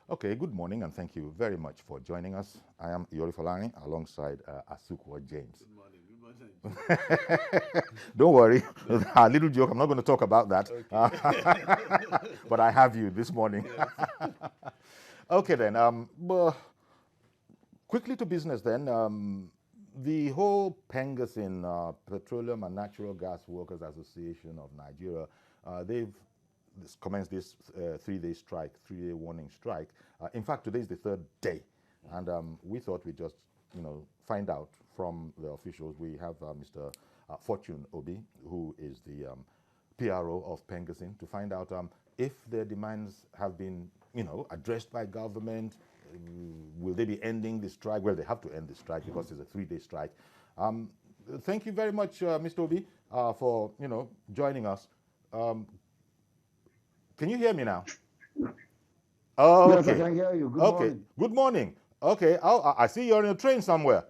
Okay, good morning and thank you very much for joining us. I am Yori Folani alongside Asukwa James. Good morning. Good morning. Don't worry, a little joke, I'm not going to talk about that. Okay. But I have you this morning. Yes. Okay then, quickly to business then. The whole PENGASSAN, Petroleum and Natural Gas Workers Association of Nigeria, they've commenced this 3-day strike, 3-day warning strike. In fact, today is the third day, and we thought we'd just, find out from the officials. We have Mr. Fortune Obi, who is the PRO of PENGASSAN, to find out if their demands have been, addressed by government. Will they be ending the strike? Well, they have to end the strike because it's a 3-day strike. Thank you very much, Mr. Obi, for joining us. Can you hear me now? Yes, I Okay. can hear you. Good Okay. morning. Good morning. Okay. I see you're on a train somewhere.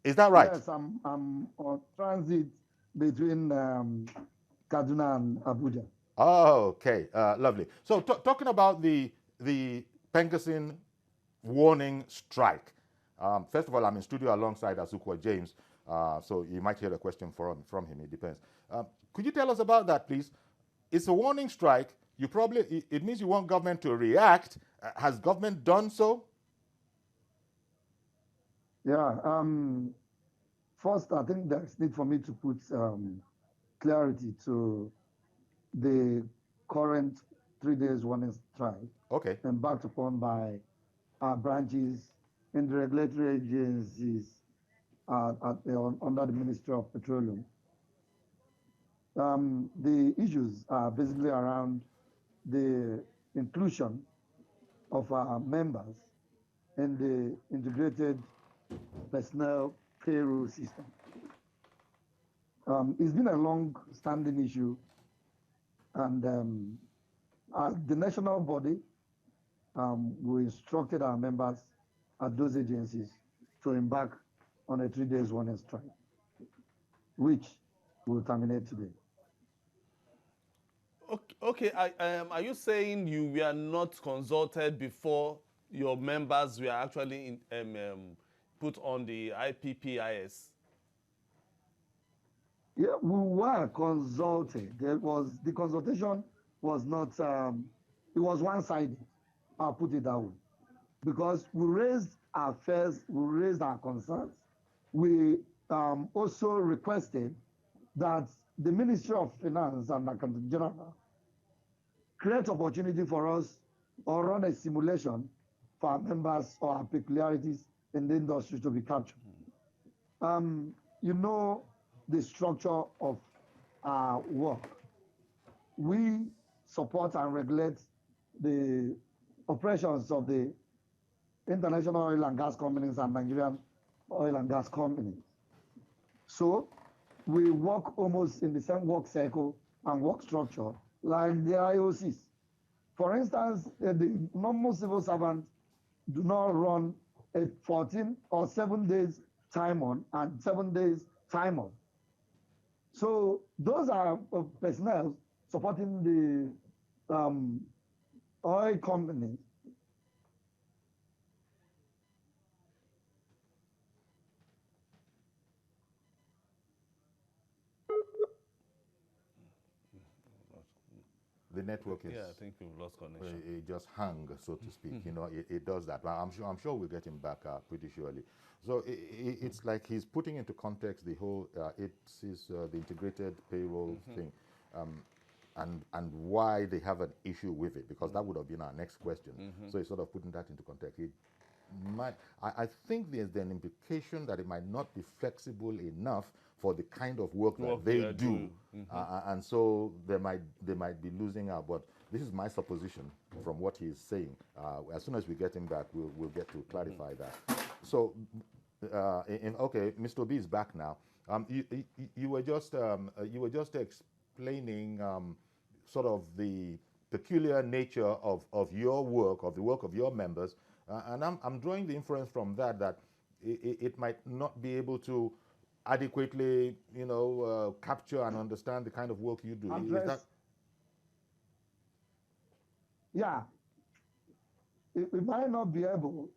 Is that right? Yes, I'm on transit between Kaduna and Abuja. Oh, okay. Lovely. So talking about the PENGASSAN warning strike. First of all, I'm in studio alongside Asukwa James, so you might hear a question from him. It depends. Could you tell us about that, please? It's a warning strike. It means you want government to react. Has government done so? Yeah. First, I think there's need for me to put clarity to the current 3 days warning strike Okay. embarked upon by our branches in the regulatory agencies under the Ministry of Petroleum. The issues are basically around the inclusion of our members in the integrated personnel payroll system. It's been a long-standing issue, and as the national body, we instructed our members at those agencies to embark on a 3 days warning strike, which will terminate today. Okay. Are you saying you were not consulted before your members were actually put on the IPPIS? Yeah, we were consulted. The consultation was not. It was one-sided. I'll put it that way, because we raised our fears, we raised our concerns. We also requested that the Ministry of Finance and Accountant General create opportunity for us or run a simulation for our members or our peculiarities in the industry to be captured. You know the structure of our work. We support and regulate the operations of the international oil and gas companies and Nigerian oil and gas companies. So we work almost in the same work cycle and work structure like the IOCs. For instance, the normal civil servants do not run a 14 or 7 days time on and 7 days time off. So those are personnel supporting the oil companies. The network is. Yeah, I think we've lost connection. It just hung, so to speak. It does that. But I'm sure we'll get him back pretty surely. So it's like he's putting into context the whole. The integrated payroll thing, and why they have an issue with it, because that would have been our next question. So he's sort of putting that into context. I think there's an implication that it might not be flexible enough for the kind of work that they do, and so they might be losing out. But this is my supposition from what he's saying. As soon as we get him back, we'll get to clarify that. So, okay, Mr. B is back now. You were just explaining sort of the peculiar nature of your work, of the work of your members, and I'm drawing the inference from that it might not be able to adequately, capture and understand the kind of work you do. Is that? Yeah. we might not be able.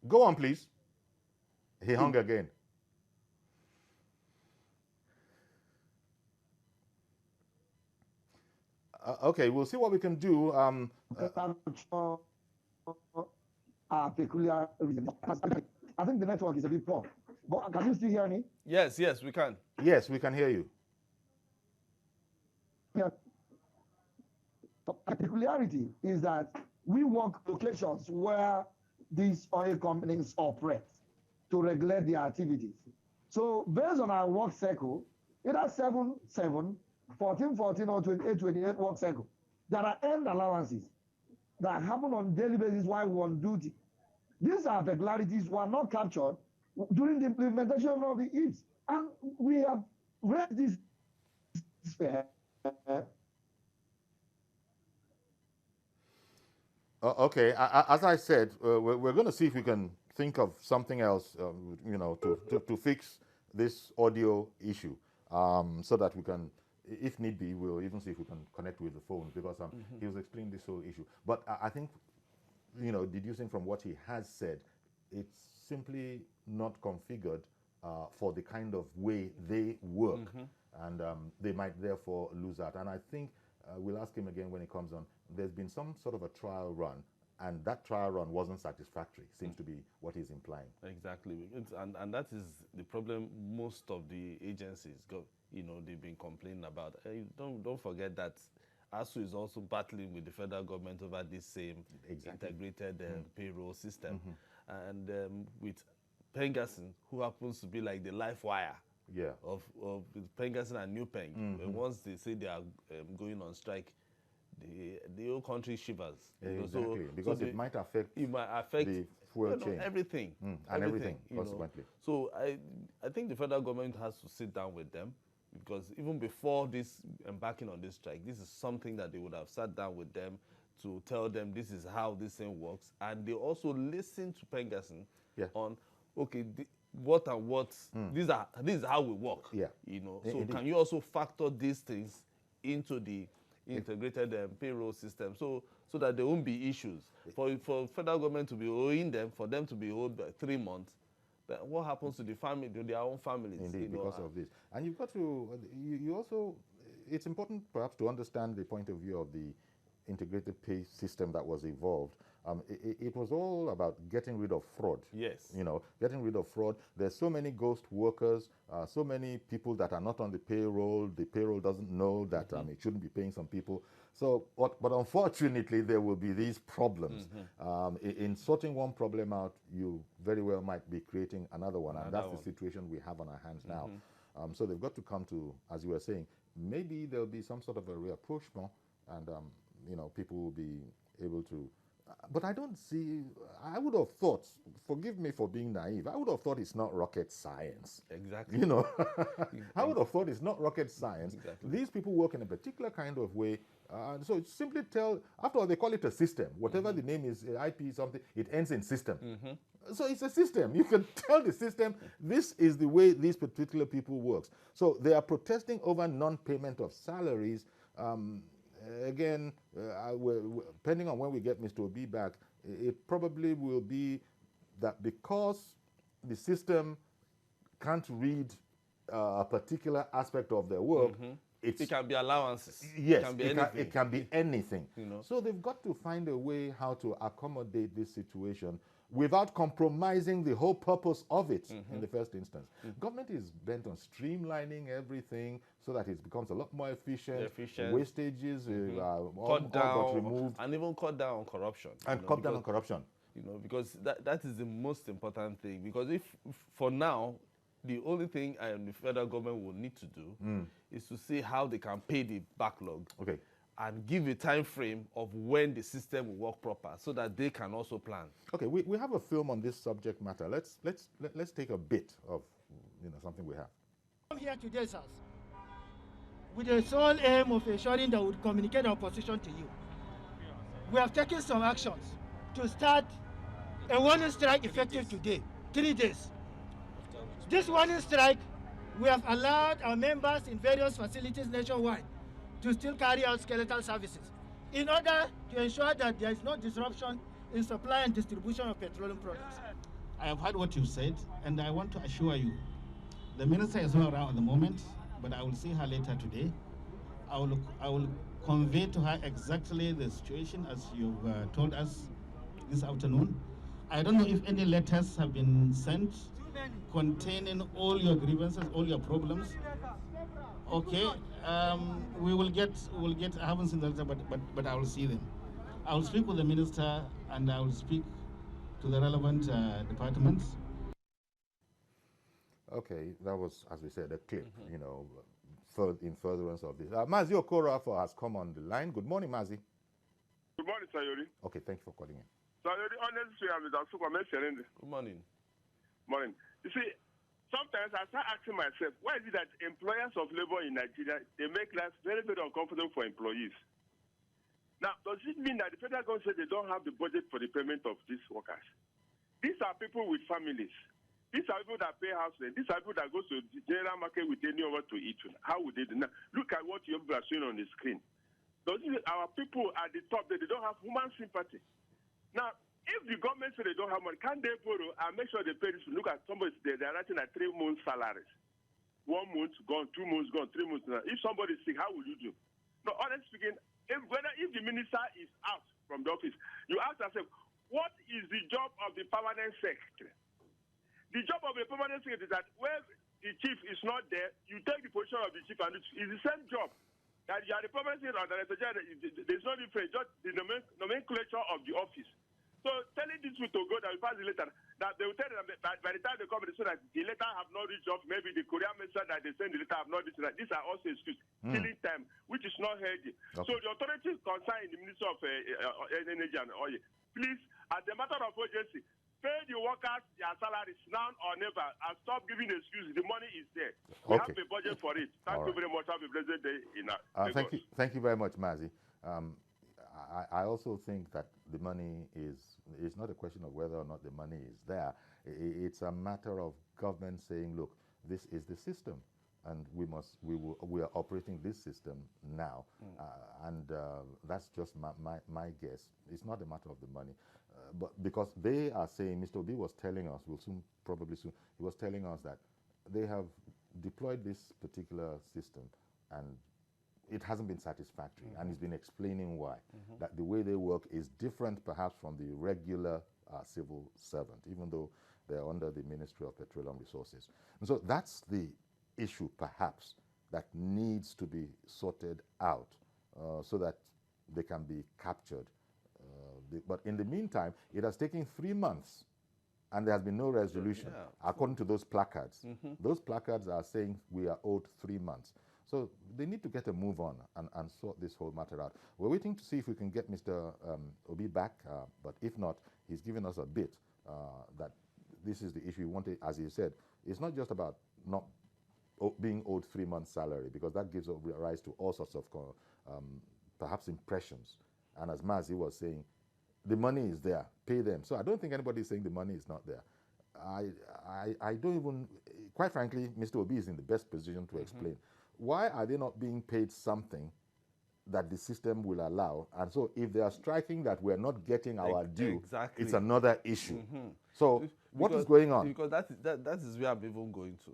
Go on, please. He hung again. Okay, we'll see what we can do. Peculiar reason. I think the network is a bit poor. But can you still hear me? Yes, yes, we can. Yes, we can hear you. Yeah. The peculiarity is that we work locations where these oil companies operate to regulate their activities. So based on our work cycle, either 7/7, 14/14, or 28/28 work cycle, there are end allowances that happen on a daily basis while we're on duty. These are peculiarities were not captured during the implementation of the EAPS. And we have read this. Okay, as I said, we're going to see if we can think of something else, to fix this audio issue, so that we can, if need be, we'll even see if we can connect with the phone, because he was explaining this whole issue. But I think, deducing from what he has said, it's simply not configured for the kind of way they work, and they might therefore lose that. And I think we'll ask him again when he comes on. There's been some sort of a trial run, and that trial run wasn't satisfactory, seems to be what he's implying. Exactly. And that is the problem most of the agencies go, they've been complaining about. Don't forget that ASU is also battling with the federal government over this same integrated payroll system. And with PENGASSAN, who happens to be like the life wire of PENGASSAN and New Peng. Once they say they are going on strike, the whole country shivers. Exactly, because it might affect the fuel chain. Everything. And everything, consequently. So I think the federal government has to sit down with them, because even before this embarking on this strike, this is something that they would have sat down with them to tell them this is how this thing works. And they also listen to PENGASSAN on, okay, what and what, this is how we work. So can you also factor these things into the integrated payroll system, so that there won't be issues for federal government to be owing them, for them to be owed by 3 months. But what happens to the family, to their own families? Indeed, because of this. And you've got to, you also, it's important perhaps to understand the point of view of the integrated pay system that was evolved. It was all about getting rid of fraud. Yes. Getting rid of fraud. There's so many ghost workers, so many people that are not on the payroll. The payroll doesn't know that it shouldn't be paying some people. So, but unfortunately, there will be these problems. In sorting one problem out, you very well might be creating another one. And that's the situation we have on our hands now. So they've got to come to, as you were saying, maybe there'll be some sort of a rapprochement, and people will be able to. But I don't see, I would have thought, forgive me for being naive, I would have thought it's not rocket science. Exactly. I would have thought it's not rocket science. Exactly. These people work in a particular kind of way. So it's simply after all, they call it a system. Whatever the name is, IP something, it ends in system. So it's a system. You can tell the system, this is the way these particular people works. So they are protesting over non-payment of salaries. Again, depending on when we get Mr. Obi back, it probably will be that because the system can't read a particular aspect of their work, it can be allowances. Yes, it can be anything. So they've got to find a way how to accommodate this situation without compromising the whole purpose of it in the first instance. Government is bent on streamlining everything so that it becomes a lot more efficient. Wastages cut down, removed. and even cut down on corruption. And cut down on corruption. Because that is the most important thing. Because if for now, the only thing the federal government will need to do is to see how they can pay the backlog. Okay. And give a time frame of when the system will work proper, so that they can also plan. Okay, we have a film on this subject matter. Let's take a bit of something we have. I'm here today, sirs, with the sole aim of ensuring that we communicate our position to you. We have taken some actions to start a warning strike effective today, 3 days. This warning strike, we have allowed our members in various facilities nationwide to still carry out skeletal services. in order to ensure that there is no disruption in supply and distribution of petroleum products. I have heard what you said, and I want to assure you, the minister is not around at the moment, but I will see her later today. I will convey to her exactly the situation as you've told us this afternoon. I don't know if any letters have been sent containing all your grievances, all your problems. Okay, we will get. I haven't seen the letter, but I will see them. I will speak with the minister, and I will speak to the relevant departments. Okay, that was, as we said, a clip, you know, in furtherance of this. Mazi Okorafor has come on the line. Good morning, Mazi. Good morning, Sayori. Okay, thank you for calling in. Sayori, honestly, I'm with Asukwame Serende. Good morning. Morning. You see, sometimes I start asking myself, why is it that employers of labor in Nigeria, they make life very, very uncomfortable for employees? Now, does it mean that the federal government says they don't have the budget for the payment of these workers? These are people with families. These are people that pay house rent. These are people that go to the general market with anywhere to eat. How would they do? Now, look at what you are showing on the screen. Does it mean our people at the top, they don't have human sympathy? Now, if the government says they don't have money, can they borrow and make sure they pay this? Look at somebody, they're writing at 3 months' salaries. 1 month gone, 2 months gone, 3 months gone. If somebody is sick, how will you do? No, honestly speaking, if the minister is out from the office, you ask yourself, what is the job of the permanent secretary? The job of a permanent secretary is that where the chief is not there, you take the position of the chief, and it's the same job. That you are the permanent secretary or the director, there's no difference, just the nomenclature of the office. So telling this to go that we pass the letter, that they will tell them that by the time they come, they say that the letter have not reached off, maybe the courier message that they send the letter have not reached. These are also excuses, killing time, which is not healthy. Okay. So the authorities concerned in the Ministry of Energy and Oil, please, as a matter of urgency, pay the workers their salaries now or never, and stop giving excuses. The money is there. We have a budget for it. Thank you very much. Have a blessed day. Thank you very much, Mazi. I also think that the money it's not a question of whether or not the money is there. It's a matter of government saying, look, this is the system, and we are operating this system now, and that's just my guess. It's not a matter of the money. But because they are saying, Mr. Obi was telling us, probably soon, he was telling us that they have deployed this particular system and it hasn't been satisfactory, and he's been explaining why. That the way they work is different perhaps from the regular civil servant, even though they're under the Ministry of Petroleum Resources. And so that's the issue perhaps that needs to be sorted out so that they can be captured. But in the meantime, it has taken 3 months and there has been no resolution, according to those placards. Those placards are saying we are owed 3 months. So they need to get a move on and sort this whole matter out. We're waiting to see if we can get Mr. Obi back, but if not, he's given us a bit that this is the issue. We wanted, as he said, it's not just about not being owed 3 months' salary, because that gives rise to all sorts of perhaps impressions. And as Mazi was saying, the money is there, pay them. So I don't think anybody is saying the money is not there. I don't even, quite frankly, Mr. Obi is in the best position to explain. Why are they not being paid something that the system will allow? And so if they are striking that we're not getting our due, it's another issue. So what is going on? Because that is where I'm even going to.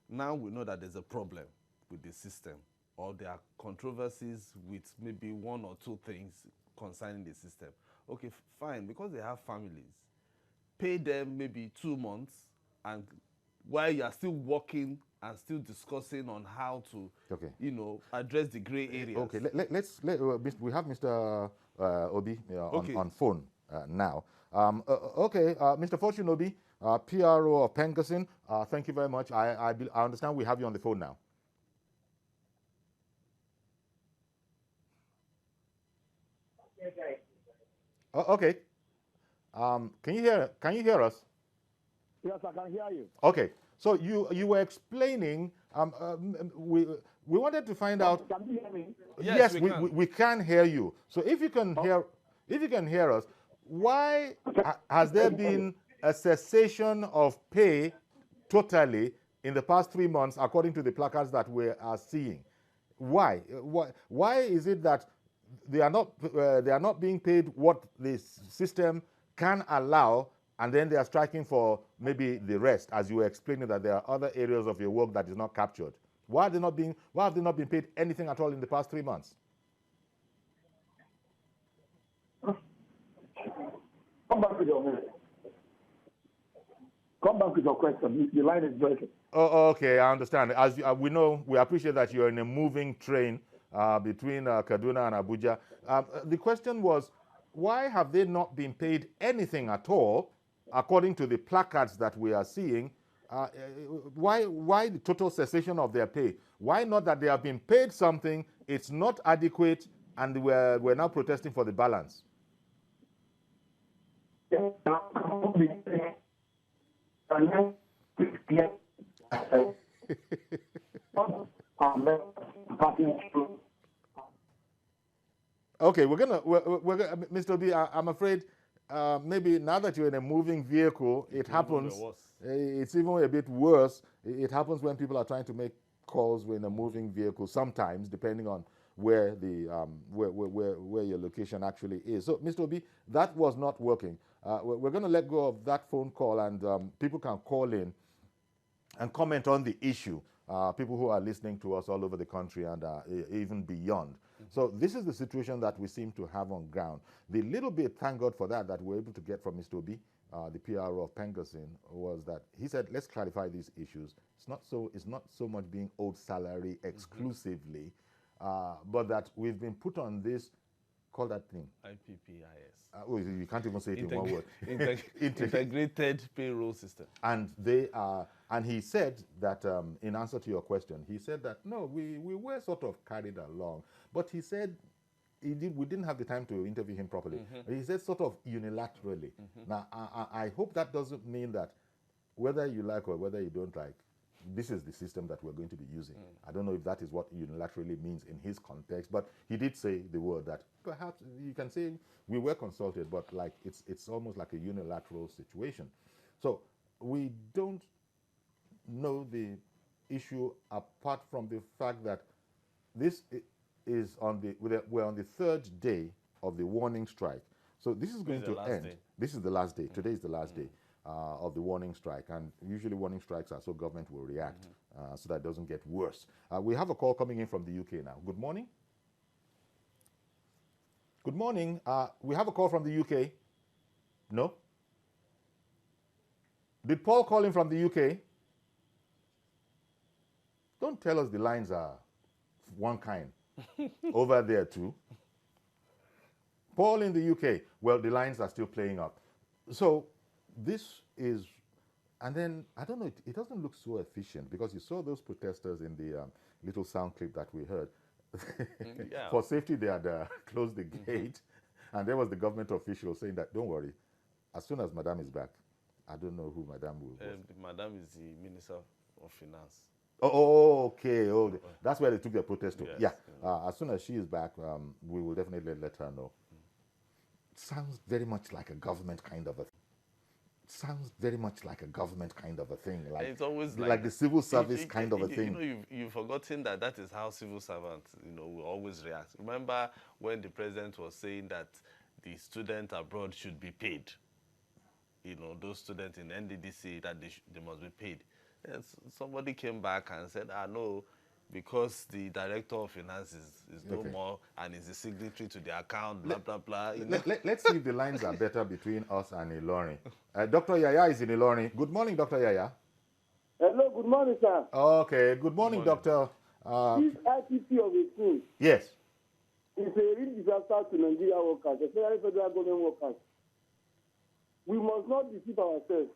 Now we know that there's a problem with the system, or there are controversies with maybe 1 or 2 things concerning the system. Okay, fine, because they have families, pay them maybe 2 months, and while you are still working and still discussing on how to, address the gray areas. Okay, we have Mr. Obi on phone now. Mr. Fortune Obi, PRO of PENGASSAN, thank you very much. I understand we have you on the phone now. Okay. Can you hear us? Yes, I can hear you. Okay. So you were explaining. We wanted to find out. Can you hear me? Yes, we can hear you. So if you can hear us, why has there been a cessation of pay totally in the past 3 months, according to the placards that we are seeing? Why is it that they are not being paid what this system can allow, and then they are striking for maybe the rest, as you were explaining that there are other areas of your work that is not captured. Why have they not been paid anything at all in the past 3 months? Come back with your minute. Come back with your question. The line is breaking. Oh, okay, I understand. As we know, we appreciate that you're in a moving train between Kaduna and Abuja. The question was, why have they not been paid anything at all, according to the placards that we are seeing? Why the total cessation of their pay? Why not that they have been paid something, it's not adequate, and we're now protesting for the balance? Okay, we're gonna, Mr. B, I'm afraid maybe now that you're in a moving vehicle, it happens. It's even a bit worse. It happens when people are trying to make calls in a moving vehicle. Sometimes, depending on where the where your location actually is. So, Mr. B, that was not working. We're going to let go of that phone call, and people can call in and comment on the issue. People who are listening to us all over the country and even beyond. So this is the situation that we seem to have on ground. The little bit, thank God for that, that we're able to get from Mr. Obi, the PRO of PENGASSAN, was that he said, let's clarify these issues. It's not so much being owed salary exclusively, but that we've been put on this, call that thing? IPPIS. You can't even say it in one word. Integrated payroll system. And they are, and he said that, in answer to your question, he said that, no, we were sort of carried along. But he said, we didn't have the time to interview him properly. He said sort of unilaterally. Now, I hope that doesn't mean that whether you like or whether you don't like, this is the system that we're going to be using. I don't know if that is what unilaterally means in his context, but he did say the word that perhaps you can say we were consulted, but like it's almost like a unilateral situation. So we don't know the issue apart from the fact that this is we're on the 3rd day of the warning strike. So this is going to end. This is the last day. Today is the last day of the warning strike, and usually warning strikes are so government will react so that it doesn't get worse. We have a call coming in from the UK now. Good morning. Good morning. We have a call from the UK. No? Did Paul call in from the UK? Don't tell us the lines are one kind over there too. Paul in the UK. Well, the lines are still playing up. So this is, and then, I don't know, it doesn't look so efficient because you saw those protesters in the little sound clip that we heard. Yeah. For safety, they had closed the gate, and there was the government official saying that, don't worry, as soon as Madame is back, I don't know who Madame will be. Madame is the Minister of Finance. Oh, okay. Oh, that's where they took their protest to. Yes. Yeah. As soon as she is back, we will definitely let her know. It sounds very much like a government kind of a thing. Sounds very much like a government kind of a thing, like it's always like the civil service kind of a thing. You know, you've forgotten that is how civil servants, will always react. Remember when the president was saying that the students abroad should be paid? Those students in NDDC, that they must be paid. And somebody came back and said, no, because the director of finance is no more and is the signatory to the account, blah, blah, blah. Let's see if the lines are better between us and Ilorin. Dr. Yaya is in Ilorin. Good morning, Dr. Yaya. Hello, good morning, sir. Okay, good morning, Doctor. This IPP of a school Yes. is a real disaster to Nigeria workers, especially federal government workers. We must not deceive ourselves.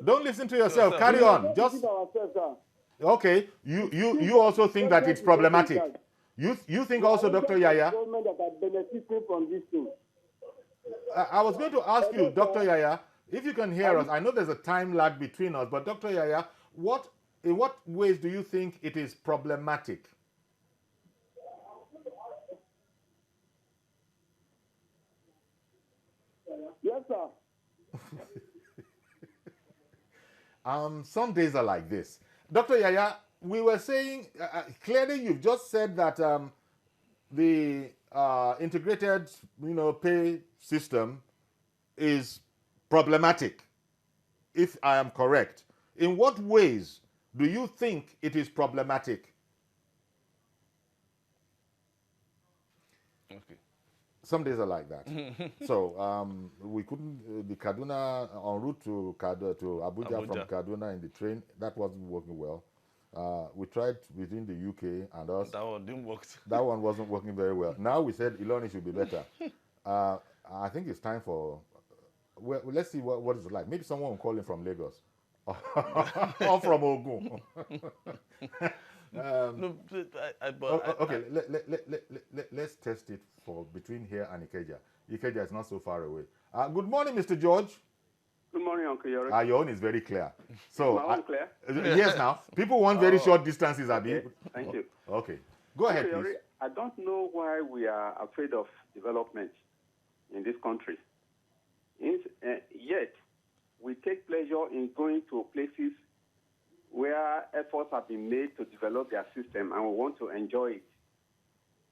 Don't listen to yourself. Carry on. Just okay. You also think that it's problematic. You think also, Dr. Yaya? Government that are benefiting from this thing. I was going to ask you, Dr. Yaya, if you can hear us. I know there's a time lag between us, but Dr. Yaya, in what ways do you think it is problematic? Yes, sir. Some days are like this. Dr. Yaya, we were saying, clearly you've just said that the integrated, pay system is problematic, if I am correct. In what ways do you think it is problematic? Okay. Some days are like that. So we couldn't, the Kaduna, en route to Abuja from Kaduna in the train, that wasn't working well. We tried within the UK and us. That one didn't work. That one wasn't working very well. Now we said Iloni should be better. I think it's time for, well, let's see what it's like. Maybe someone will call in from Lagos or from Ogun. Okay, let's test it for between here and Ikeja. Ikeja is not so far away. Good morning, Mr. George. Good morning, Uncle Yori. Your own is very clear. So, My own clear? Yes, now. People want very short distances, Abi. Okay, thank you. Okay. Go ahead, Uncle please. Yori, I don't know why we are afraid of development in this country. Yet, we take pleasure in going to places where efforts have been made to develop their system, and we want to enjoy it.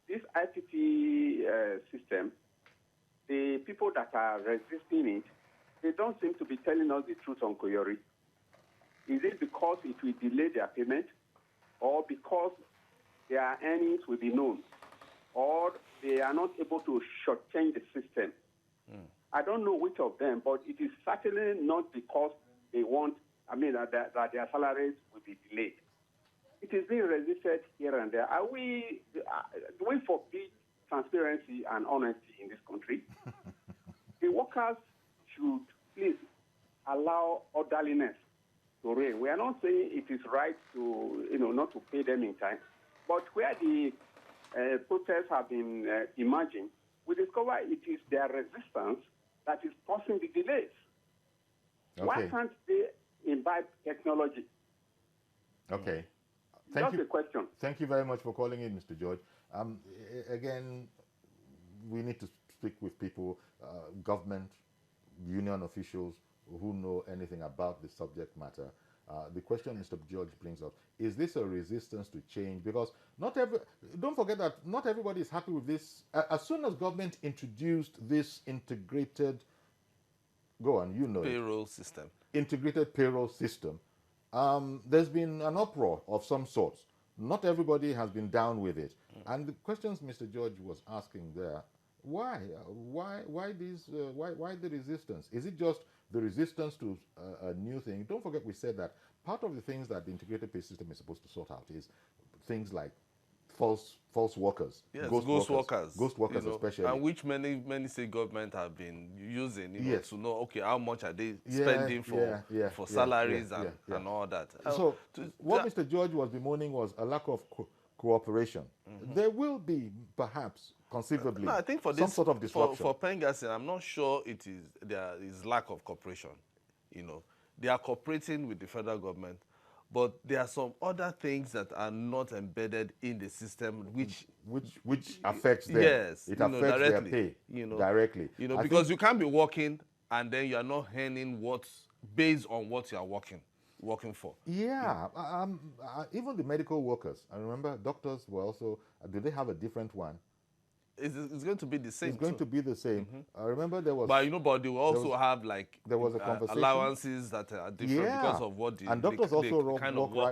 This IPP system, the people that are resisting it, they don't seem to be telling us the truth on Koyori. Is it because it will delay their payment, or because their earnings will be known, or they are not able to shortchange the system? I don't know which of them, but it is certainly not because they want, that their salaries will be delayed. It is being resisted here and there. Do we forbid transparency and honesty in this country? The workers should please allow orderliness to reign. We are not saying it is right to, not to pay them in time, but where the protests have been emerging, we discover it is their resistance that is causing the delays. Okay. Why can't they imbibe technology? Okay. Just a question. Thank you very much for calling in, Mr. George. Again, we need to speak with people, government, union officials who know anything about the subject matter. The question Mr. George brings up, is this a resistance to change? Because don't forget that not everybody is happy with this. As soon as government introduced this integrated, payroll system. Integrated payroll system, there's been an uproar of some sort. Not everybody has been down with it. And the questions Mr. George was asking there, why the resistance? Is it just the resistance to a new thing? Don't forget we said that part of the things that the integrated pay system is supposed to sort out is things like false workers, yes, ghost workers, especially, and which many state governments have been using, yes, to know, okay, how much are they spending for salaries and all that. So what Mr. George was bemoaning was a lack of cooperation. There will be perhaps conceivably I think for some sort of disruption. For PENGASSAN, I'm not sure there is lack of cooperation. They are cooperating with the federal government, but there are some other things that are not embedded in the system which affects them. Yes, it affects directly, their pay directly. Because you can't be working and then you are not earning based on what you are working for. Yeah, even the medical workers. I remember doctors were also. Do they have a different one? It's going to be the same. It's going to be the same. I remember there was. But they will also have there was a conversation. allowances that are different because of what and doctors also work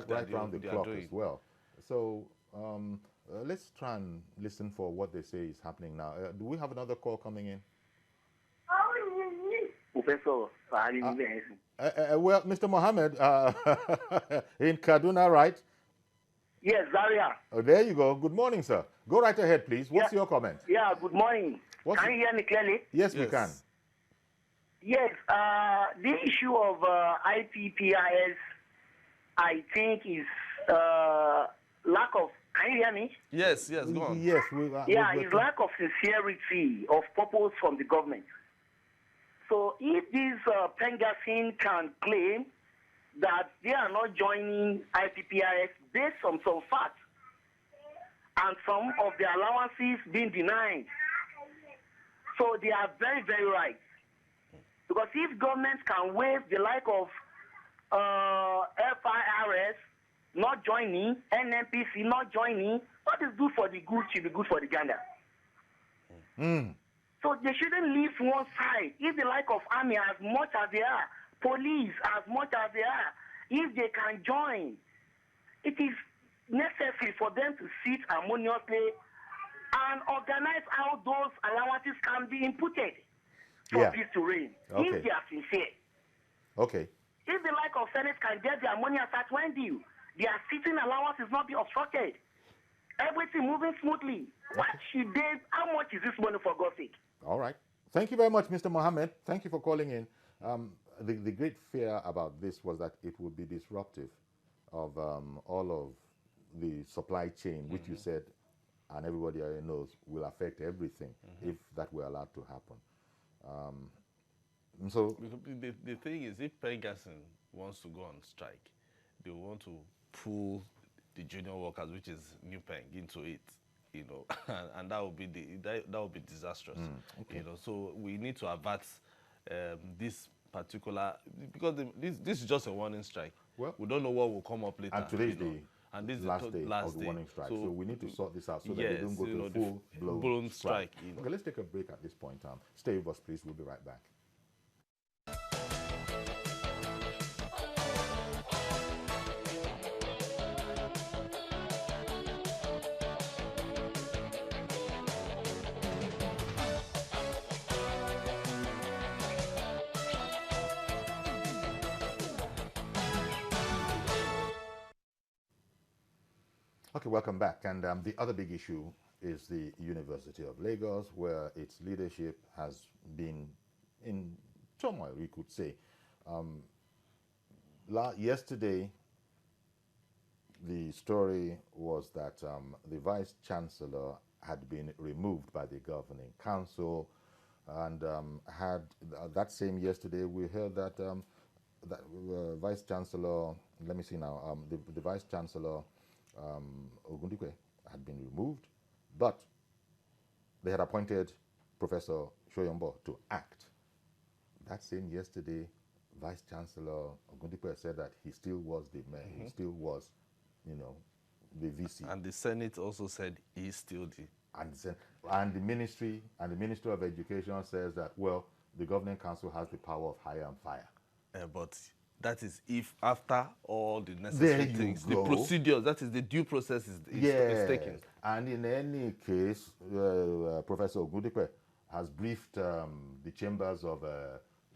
right around the clock doing as well. So let's try and listen for what they say is happening now. Do we have another call coming in? Professor, well, Mr. Mohammed, in Kaduna, right? Yes, Zaria. Oh, there you go. Good morning, sir. Go right ahead, please. What's your comment? Yeah, good morning. Can you hear me clearly? Yes, we can. Yes, the issue of IPPIS, I think, is lack of. Can you hear me? Yes, go on. Yes, it's lack of sincerity of purpose from the government. So if this PENGASSAN can claim that they are not joining IPPIS based on some facts and some of the allowances being denied, so they are very, very right. Because if governments can waive the like of FIRS not joining, NNPC not joining. What is good for the goose should be good for the gander. So they shouldn't leave one side. If the like of army as much as they are, police as much as they are, if they can join, it is necessary for them to sit harmoniously and organize how those allowances can be inputted for peace to reign. If they are sincere. Okay. If the like of Senate can get their money as at when due, their sitting allowance is not be obstructed. Everything moving smoothly. What should they, how much is this money for God's sake? All right. Thank you very much, Mr. Mohammed. Thank you for calling in. The great fear about this was that it would be disruptive of all of the supply chain, which you said, and everybody already knows, will affect everything if that were allowed to happen. So the thing is, if PENGASSAN wants to go on strike, they want to pull the junior workers, which is New Peng, into it, you know, and that would be that would be disastrous. You know, so we need to avert this particular, because this is just a warning strike. Well, we don't know what will come up later. And today's the last day of the warning strike. So we need to sort this out so that they don't go to a full-blown strike. You know. Okay, let's take a break at this point. Stay with us, please. We'll be right back. Okay, welcome back. And the other big issue is the University of Lagos, where its leadership has been in turmoil, we could say. Yesterday, the story was that the Vice Chancellor had been removed by the Governing Council, and that same yesterday we heard that Vice Chancellor, let me see now, the Vice Chancellor Ogundikwe had been removed, but they had appointed Professor Shoyombo to act. That same yesterday, Vice Chancellor Ogundikwe said that he still was the mayor, he still was, you know, the VC. And the Senate also said he's still the. And the Ministry of Education says that, well, the Governing Council has the power of hire and fire. But that is if after all the necessary things, the procedures, that is the due process is taken. And in any case, Professor Ogundikwe has briefed the chambers of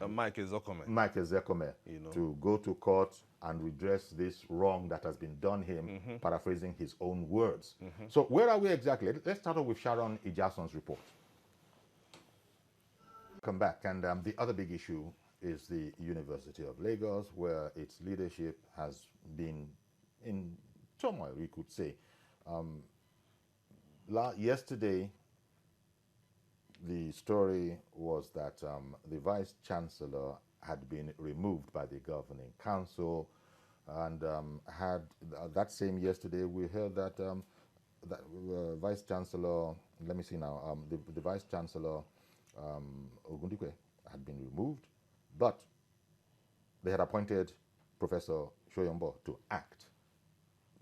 Mike Ezekome you know, to go to court and redress this wrong that has been done him, paraphrasing his own words. So where are we exactly? Let's start off with Sharon Ijason's report. Come back, and the other big issue is the University of Lagos, where its leadership has been in turmoil, we could say. Yesterday, the story was that the Vice Chancellor had been removed by the Governing Council, and that same yesterday we heard that Vice Chancellor, let me see now, the Vice Chancellor Ogundikwe had been removed, but they had appointed Professor Shoyombo to act.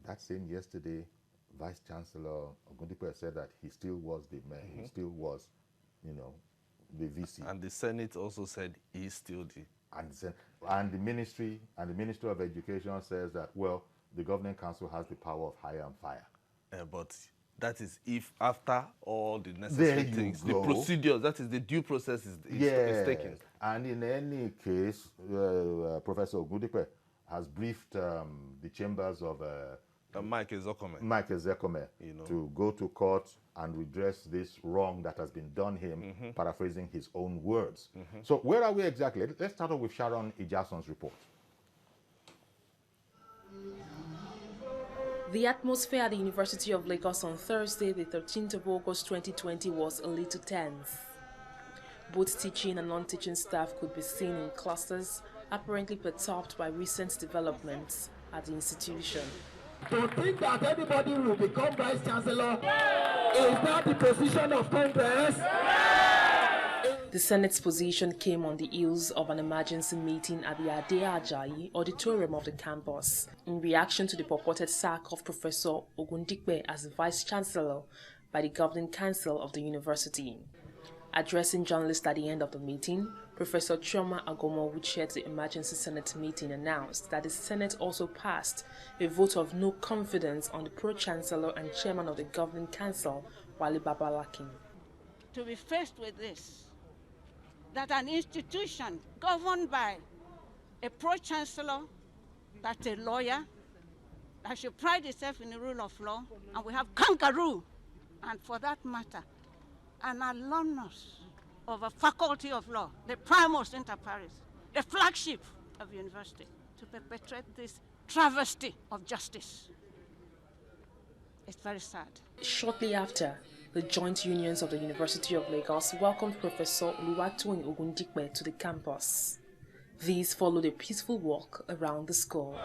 That same yesterday, Vice Chancellor Ogundikwe said that he still was the mayor, he still was, you know, the VC. And the Senate also said he's still the. And the Ministry of Education says that, well, the Governing Council has the power of hire and fire. But that is if after all the necessary things, the procedures, that is the due process is taken. And in any case, Professor Ogundikwe has briefed the chambers of Mike Ezekome you know, to go to court and redress this wrong that has been done him, paraphrasing his own words. So where are we exactly? Let's start off with Sharon Ijason's report. The atmosphere at the University of Lagos on Thursday, the 13th of August 2020 was a little tense. Both teaching and non-teaching staff could be seen in clusters, apparently perturbed by recent developments at the institution. To think that anybody will become Vice Chancellor, is that the position of Congress? The Senate's position came on the heels of an emergency meeting at the Ade Ajayi auditorium of the campus in reaction to the purported sack of Professor Ogundikpe as Vice-Chancellor by the Governing Council of the university. Addressing journalists at the end of the meeting, Professor Chioma Agomo, who chaired the emergency Senate meeting, announced that the Senate also passed a vote of no confidence on the Pro-Chancellor and Chairman of the Governing Council, Wale Babalakin. To be faced with this, that an institution governed by a Pro-Chancellor, that's a lawyer, that should pride itself in the rule of law, and we have kangaroo, and for that matter, an alumnus of a faculty of law, the primus inter pares, the flagship of the university, to perpetrate this travesty of justice. It's very sad. Shortly after, the joint unions of the University of Lagos welcomed Professor Oluwatoyin Ogundikpe to the campus. These followed a peaceful walk around the school.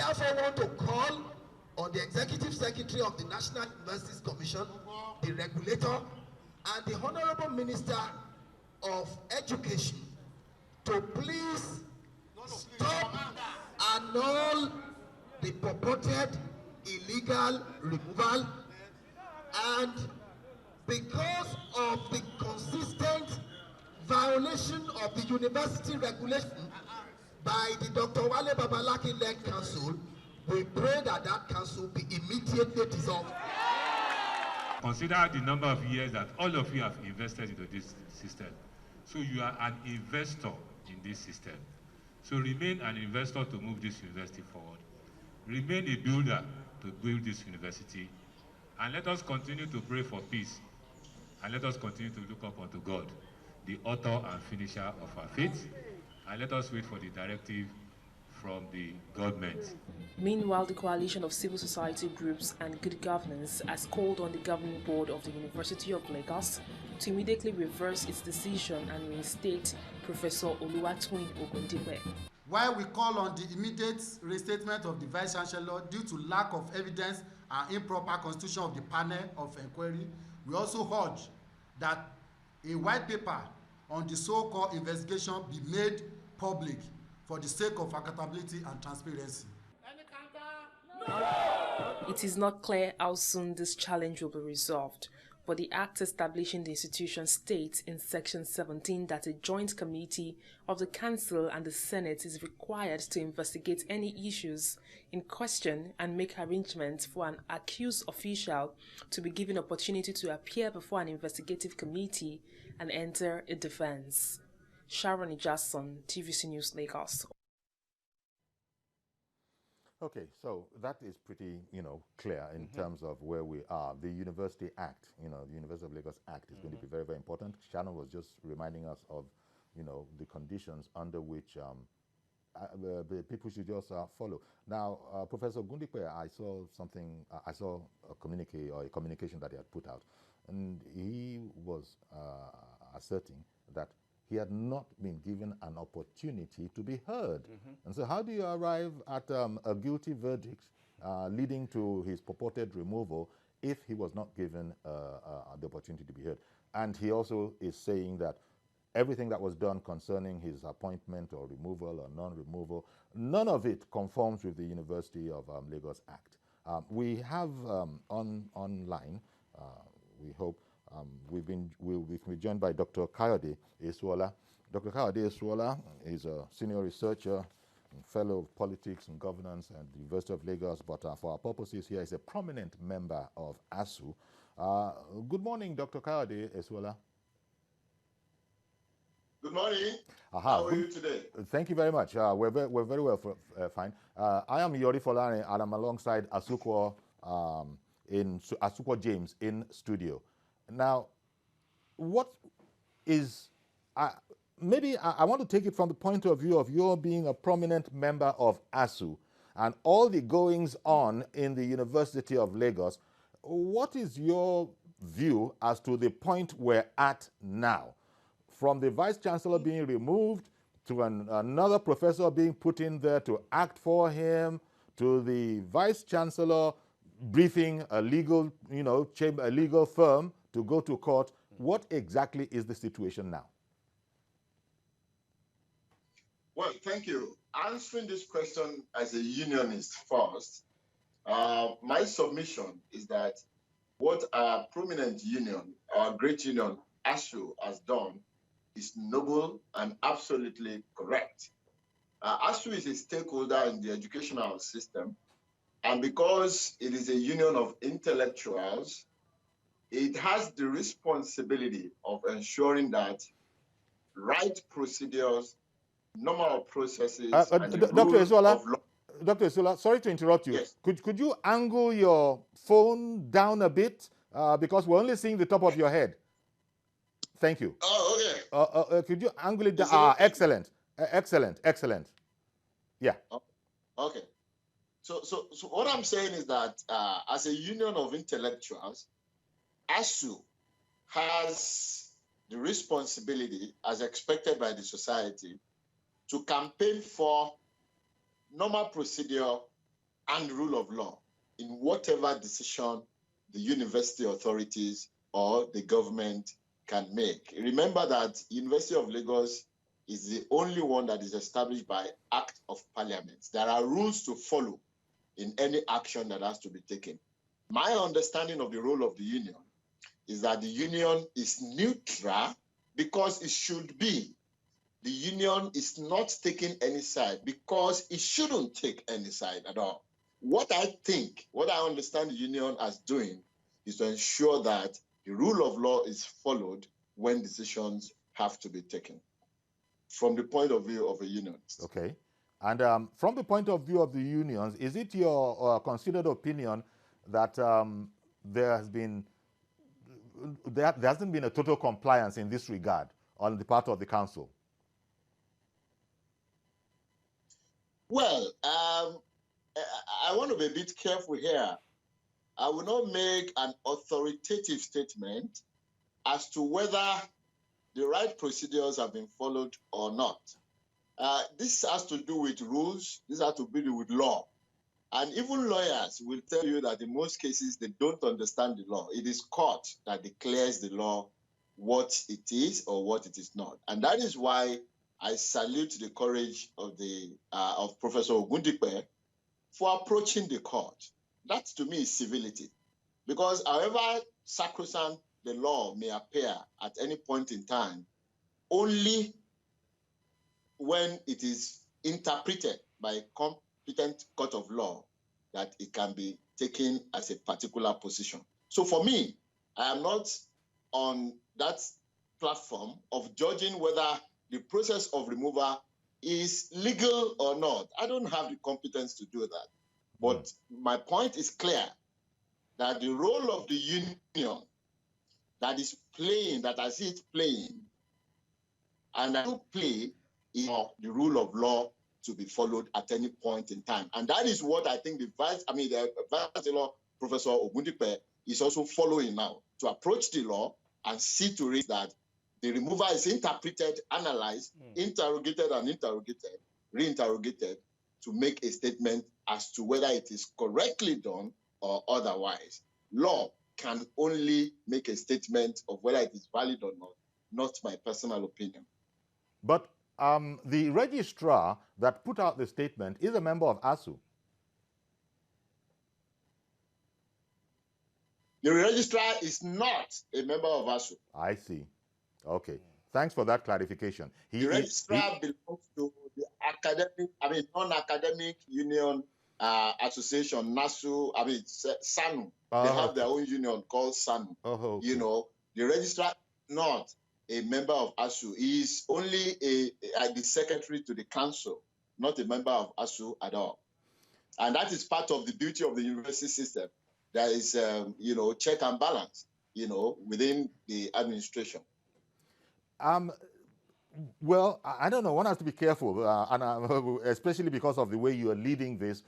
I also want to call on the Executive Secretary of the National Universities Commission, the regulator, and the Honorable Minister of Education to please stop and annul the purported illegal removal, and because of the consistent violation of the university regulation by the Dr. Wale Babalakin-led council, we pray that that council be immediately dissolved. Consider the number of years that all of you have invested into this system. So you are an investor in this system. So remain an investor to move this university forward. Remain a builder to build this university. And let us continue to pray for peace. And let us continue to look up unto God, the author and finisher of our faith. And let us wait for the directive from the government. Meanwhile, the coalition of civil society groups and good governance has called on the governing board of the University of Lagos to immediately reverse its decision and reinstate Professor Oluwatoyin Ogundikpe. While we call on the immediate reinstatement of the Vice-Chancellor due to lack of evidence and improper constitution of the panel of inquiry, we also urge that a white paper on the so-called investigation be made public for the sake of accountability and transparency. It is not clear how soon this challenge will be resolved, but the Act establishing the institution states in Section 17 that a joint committee of the Council and the Senate is required to investigate any issues in question and make arrangements for an accused official to be given opportunity to appear before an investigative committee and enter a defense. Sharon Ijason, TVC News, Lagos. Okay, so that is pretty, clear in terms of where we are. The University Act, the University of Lagos Act is going to be very, very important. Shannon was just reminding us of, the conditions under which the people should just follow. Now, Professor Ogundikpe, I saw a communication that he had put out, and he was asserting that he had not been given an opportunity to be heard. And so how do you arrive at a guilty verdict leading to his purported removal if he was not given the opportunity to be heard? And he also is saying that everything that was done concerning his appointment or removal or non-removal, none of it conforms with the University of Lagos Act. We have online, we hope, we've been joined by Dr. Kayode Esuola. Dr. Kayode Esuola is a senior researcher and fellow of politics and governance at the University of Lagos, but for our purposes here is a prominent member of ASU. Good morning, Dr. Kayode Esuola. Good morning. How are you today? Thank you very much. We're very well, fine. I am Yori Folani, and I'm alongside Asukwo James in studio. Now, what is, maybe I want to take it from the point of view of your being a prominent member of ASU and all the goings on in the University of Lagos. What is your view as to the point we're at now? From the Vice-Chancellor being removed to another professor being put in there to act for him, to the Vice-Chancellor briefing a legal, a legal firm to go to court. What exactly is the situation now? Well, thank you. Answering this question as a unionist first, my submission is that what our prominent union, our great union, ASU, has done is noble and absolutely correct. ASU is a stakeholder in the educational system, and because it is a union of intellectuals, it has the responsibility of ensuring that right procedures, normal processes, and the Dr. rule Esola, of law. Dr. Esola, sorry to interrupt you. Yes. Could you angle your phone down a bit? Because we're only seeing the top of your head. Thank you. Oh, okay. Could you angle it down? Excellent. Excellent. Yeah. Okay. So what I'm saying is that as a union of intellectuals, ASU has the responsibility, as expected by the society, to campaign for normal procedure and rule of law in whatever decision the university authorities or the government can make. Remember that University of Lagos is the only one that is established by Act of Parliament. There are rules to follow in any action that has to be taken. My understanding of the role of the union is that the union is neutral because it should be. The union is not taking any side because it shouldn't take any side at all. What I understand the union as doing is to ensure that the rule of law is followed when decisions have to be taken from the point of view of a unionist. Okay. And from the point of view of the unions, is it your considered opinion that there hasn't been a total compliance in this regard on the part of the council? Well, I want to be a bit careful here. I will not make an authoritative statement as to whether the right procedures have been followed or not. This has to do with rules. This has to do with law. And even lawyers will tell you that in most cases, they don't understand the law. It is court that declares the law what it is or what it is not. And that is why I salute the courage of Professor Ogundipe for approaching the court. That, to me, is civility. Because however sacrosanct the law may appear at any point in time, only when it is interpreted by a competent court of law that it can be taken as a particular position. So for me, I am not on that platform of judging whether the process of removal is legal or not. I don't have the competence to do that. But my point is clear, that the role of the union that is playing, that I see it playing, and I do play is the rule of law to be followed at any point in time. And that is what I think the Vice Chancellor, Professor Ogundipe, is also following now, to approach the law and see to it that the removal is interpreted, analyzed, interrogated and reinterrogated to make a statement as to whether it is correctly done or otherwise. Law can only make a statement of whether it is valid or not my personal opinion. But the registrar that put out the statement is a member of ASU. The registrar is not a member of ASU. I see. Okay. Thanks for that clarification. The registrar belongs to the academic, non-academic union association, NASU, SANU. They have their own union called SANU. Okay. You know, the registrar not a member of ASU. He is only the secretary to the council, not a member of ASU at all. And that is part of the beauty of the university system. There is, check and balance, within the administration. Well, I don't know. One has to be careful, and especially because of the way you are leading this,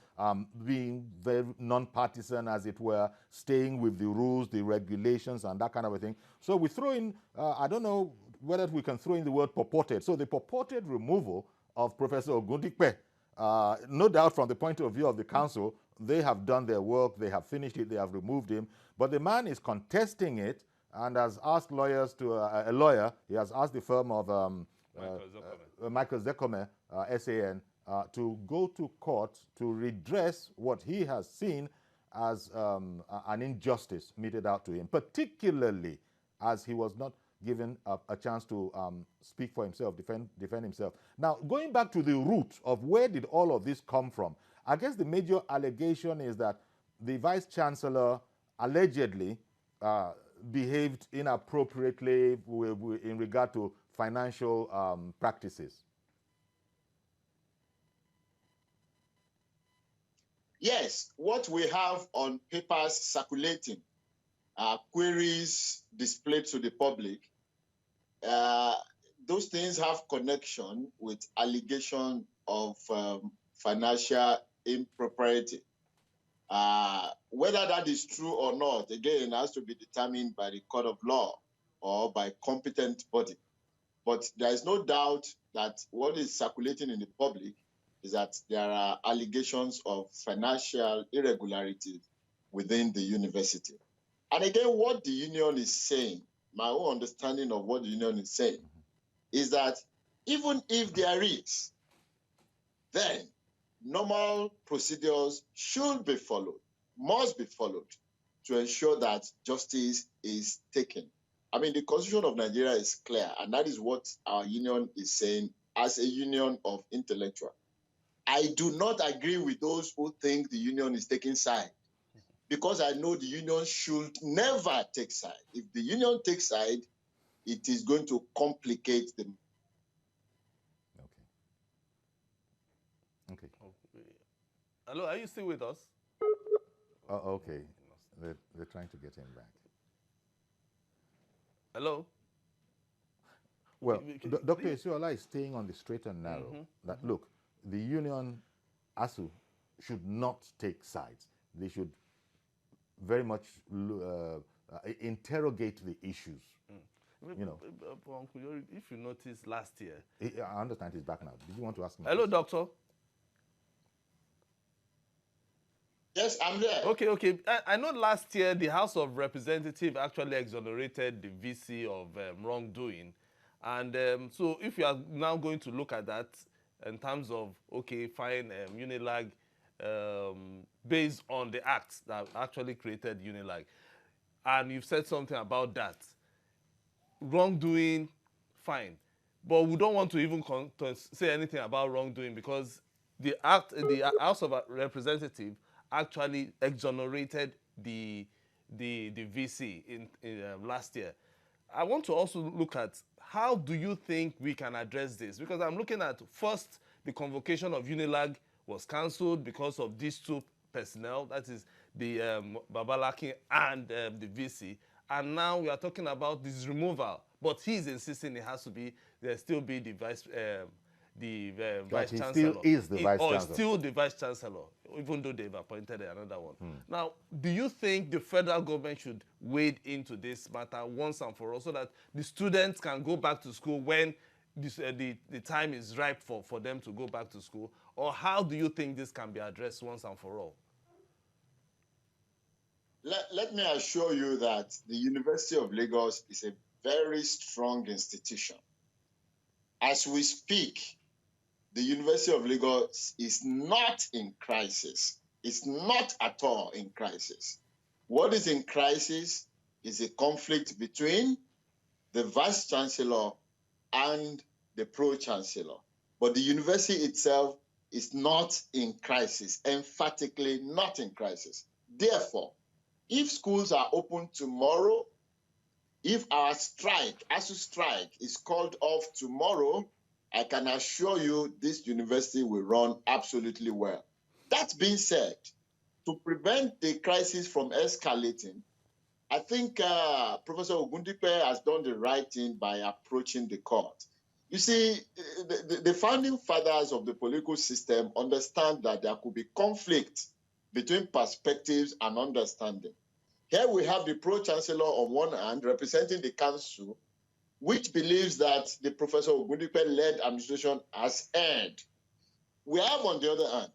being very non-partisan, as it were, staying with the rules, the regulations, and that kind of a thing. So we throw in, I don't know whether we can throw in the word purported. So the purported removal of Professor Ogundipe, no doubt from the point of view of the council, they have done their work, they have finished it, they have removed him, but the man is contesting it and has asked lawyers to, a lawyer, he has asked the firm of Michael Zekome, SAN, to go to court to redress what he has seen as an injustice meted out to him, particularly as he was not given a chance to speak for himself, defend himself. Now, going back to the root of where did all of this come from, I guess the major allegation is that the Vice Chancellor allegedly behaved inappropriately in regard to financial practices. Yes, what we have on papers circulating, queries displayed to the public, those things have connection with allegation of financial impropriety. Whether that is true or not, again, has to be determined by the court of law or by competent body. But there is no doubt that what is circulating in the public is that there are allegations of financial irregularities within the university. And again, what the union is saying, my own understanding of what the union is saying, is that even if there is, then normal procedures should be followed, must be followed, to ensure that justice is taken. I mean, the Constitution of Nigeria is clear, and that is what our union is saying as a union of intellectuals. I do not agree with those who think the union is taking side, because I know the union should never take side. If the union takes side, it is going to complicate the... Okay. Hello, are you still with us? Oh, okay. They're trying to get him back. Hello? Well, Dr. Esiola is staying on the straight and narrow. That, look, the union, ASU, should not take sides. They should very much interrogate the issues. You know. If you noticed last year... I understand he's back now. Did you want to ask me? Hello, doctor. Yes, I'm there. Okay. I know last year the House of Representatives actually exonerated the VC of wrongdoing. And so if you are now going to look at that in terms of, okay, fine, Unilag, based on the acts that actually created Unilag, and you've said something about that, wrongdoing, fine. But we don't want to even say anything about wrongdoing because the House of Representatives actually exonerated the VC in last year. I want to also look at how do you think we can address this? Because I'm looking at, first, the convocation of Unilag was cancelled because of these two personnel, that is the Babalaki and the VC. And now we are talking about this removal. But he's insisting it has to be, there still be the vice chancellor. Still is the vice chancellor. Or still the vice chancellor, even though they've appointed another one. Now, do you think the federal government should wade into this matter once and for all so that the students can go back to school when the time is ripe for them to go back to school? Or how do you think this can be addressed once and for all? Let me assure you that the University of Lagos is a very strong institution. As we speak, the University of Lagos is not in crisis. It's not at all in crisis. What is in crisis is a conflict between the Vice Chancellor and the Pro-Chancellor. But the university itself is not in crisis, emphatically not in crisis. Therefore, if schools are open tomorrow, if our strike, ASU strike, is called off tomorrow, I can assure you this university will run absolutely well. That being said, to prevent the crisis from escalating, I think Professor Ogundipe has done the right thing by approaching the court. You see, the founding fathers of the political system understand that there could be conflict between perspectives and understanding. Here we have the Pro-Chancellor on one hand representing the council, which believes that the Professor Ogundipe-led administration has erred. We have, on the other hand,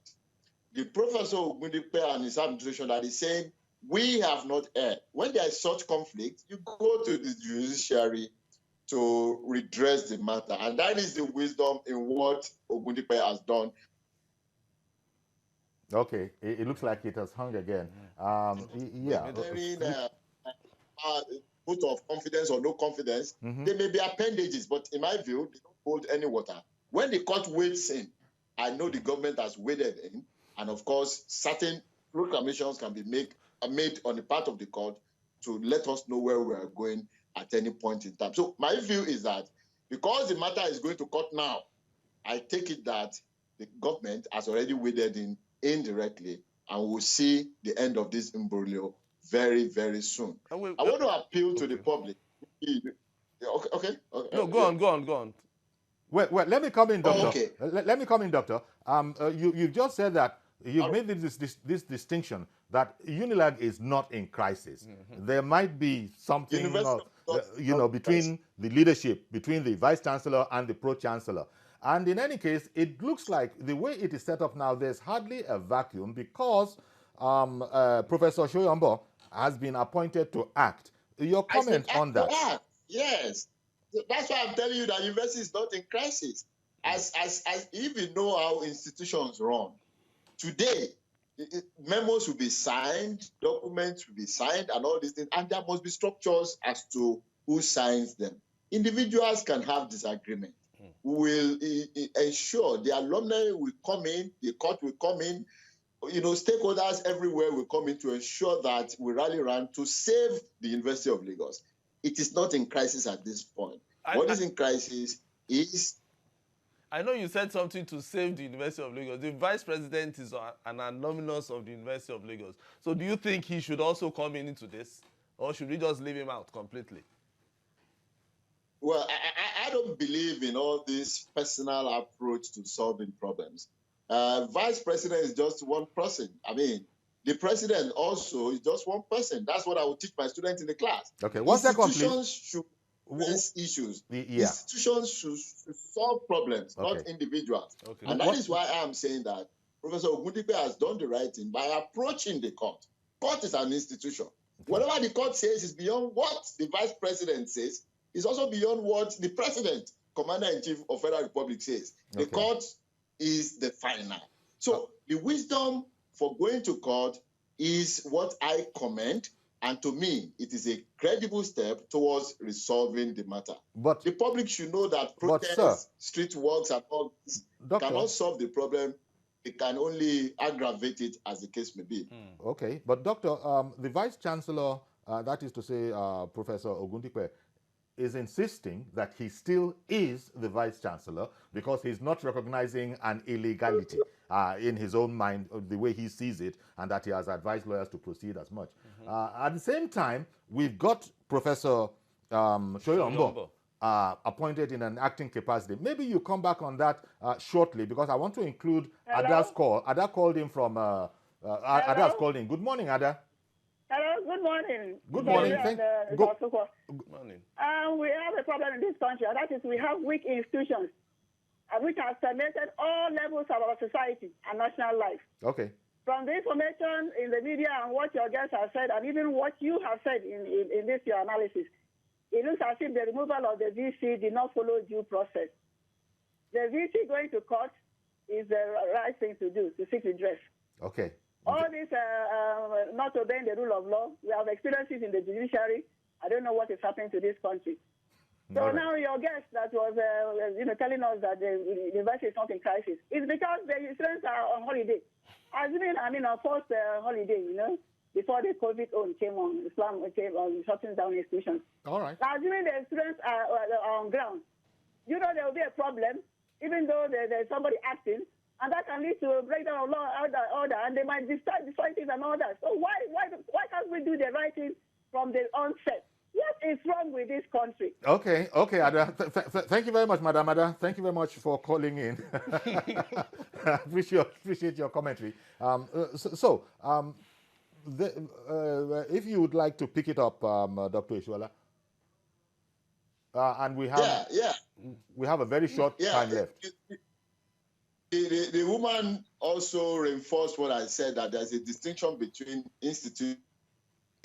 the Professor Ogundipe and his administration that is saying we have not heard. When there is such conflict, you go to the judiciary to redress the matter. And that is the wisdom in what Ogundipe has done. Okay, it looks like it has hung again. Yeah. Vote of confidence or no confidence, they may be appendages, but in my view, they don't hold any water. When the court wades in, I know the government has waded in, and of course, certain proclamations can be made on the part of the court to let us know where we are going at any point in time. So my view is that because the matter is going to court now, I take it that the government has already waded in indirectly, and we'll see the end of this imbroglio very, very soon. I want to appeal to the public. Okay. No, go on. Well, let me come in, Doctor. Okay. Let me come in, Doctor. You've just said that you've made this distinction that UNILAG is not in crisis. There might be something, between the leadership, between the Vice Chancellor and the Pro-Chancellor. And in any case, it looks like the way it is set up now, there's hardly a vacuum because Professor Shoyombo has been appointed to act. Your comment on that? Yes. That's why I'm telling you that university is not in crisis. As if you know how institutions run, today, memos will be signed, documents will be signed, and all these things, and there must be structures as to who signs them. Individuals can have disagreement. We will ensure the alumni will come in, the court will come in, stakeholders everywhere will come in to ensure that we rally around to save the University of Lagos. It is not in crisis at this point. What is in crisis is... I know you said something to save the University of Lagos. The Vice President is an alumnus of the University of Lagos. So do you think he should also come into this? Or should we just leave him out completely? Well, I don't believe in all this personal approach to solving problems. Vice President is just one person. I mean, the President also is just one person. That's what I would teach my students in the class. Okay, 1 second, please. Institutions should raise issues. Institutions should solve problems, not individuals. Okay. And that is why I am saying that Professor Ogundipe has done the right thing by approaching the court. Court is an institution. Okay. Whatever the court says is beyond what the Vice President says. It's also beyond what the President, Commander-in-Chief of Federal Republic says. The court is the final. So the wisdom for going to court is what I commend, and to me, it is a credible step towards resolving the matter. But the public should know that protests, street walks, and all this cannot solve the problem. It can only aggravate it, as the case may be. Okay, but Doctor, the Vice Chancellor, that is to say Professor Ogundipe, is insisting that he still is the Vice Chancellor because he's not recognizing an illegality in his own mind, the way he sees it, and that he has advised lawyers to proceed as much. At the same time, we've got Professor Shoyombo appointed in an acting capacity. Maybe you come back on that shortly because I want to include Ada's call. Ada called in from... Ada's called in. Good morning, Ada. Hello, good morning. Good morning. Good morning. We have a problem in this country, and that is we have weak institutions which have cemented all levels of our society and national life. Okay. From the information in the media and what your guests have said, and even what you have said in this your analysis, it looks as if the removal of the VC did not follow due process. The VC going to court is the right thing to do, to seek redress. Okay. All this not obeying the rule of law, we have experiences in the judiciary. I don't know what is happening to this country. So now your guest that was telling us that the university is not in crisis, it's because the students are on holiday. On first holiday, before the COVID came on, Islam came on shutting down institutions. All right. Assuming the students are on ground, there will be a problem, even though there's somebody acting. And that can lead to a breakdown of law order, and they might destroy things and all that. So why can't we do the right thing from the onset? What is wrong with this country? Okay, Ada. Thank you very much, Madam Ada. Thank you very much for calling in. appreciate your commentary. If you would like to pick it up, Dr. Ishuala, and we have a very short time left. The woman also reinforced what I said, that there's a distinction between institutions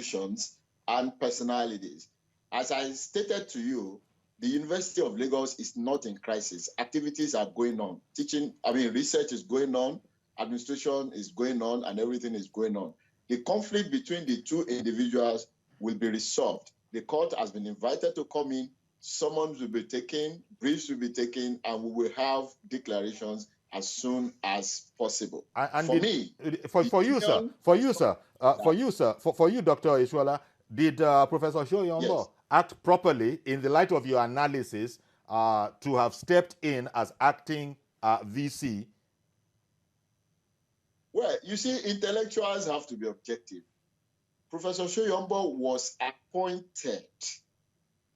institutions and personalities. As I stated to you, the University of Lagos is not in crisis. Activities are going on. Research is going on, administration is going on, and everything is going on. The conflict between the two individuals will be resolved. The court has been invited to come in, summons will be taken, briefs will be taken, and we will have declarations as soon as possible. And for you, Dr. Ishwala, did Professor Shoyombo act properly in the light of your analysis to have stepped in as acting VC? Well, you see, intellectuals have to be objective. Professor Shoyombo was appointed.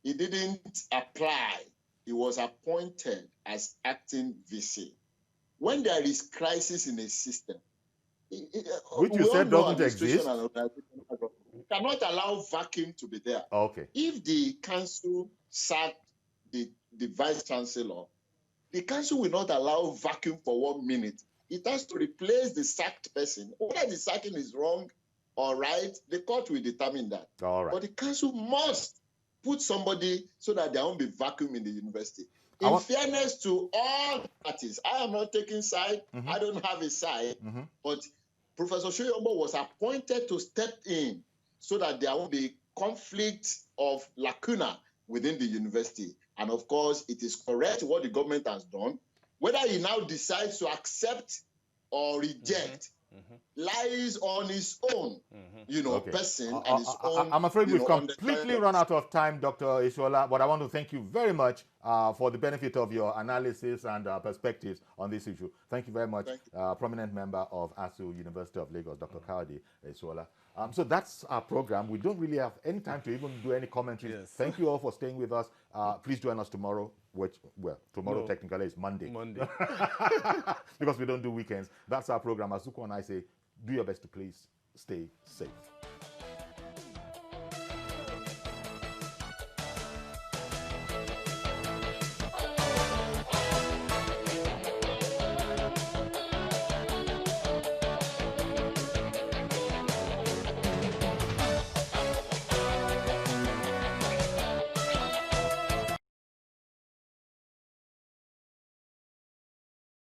He didn't apply. He was appointed as acting VC. When there is crisis in a system, which you said doesn't exist, you cannot allow vacuum to be there. Okay. If the council sacked the vice chancellor, the council will not allow vacuum for 1 minute. It has to replace the sacked person. Whether the sacking is wrong or right, the court will determine that. All right. But the council must put somebody so that there won't be vacuum in the university. In fairness to all parties, I am not taking side. I don't have a side. But Professor Shoyombo was appointed to step in so that there won't be conflict of lacuna within the university. And of course, it is correct what the government has done. Whether he now decides to accept or reject lies on his own, person and his own. I'm afraid we've completely run out of time, Dr. Ishwala, but I want to thank you very much for the benefit of your analysis and perspectives on this issue. Thank you very much, prominent member of ASU, University of Lagos, Dr. Kayode Ishwala. So that's our program. We don't really have any time to even do any commentary. Yes. Thank you all for staying with us. Please join us tomorrow, tomorrow technically is Monday. Because we don't do weekends. That's our program. Azuko and I say, do your best to please stay safe.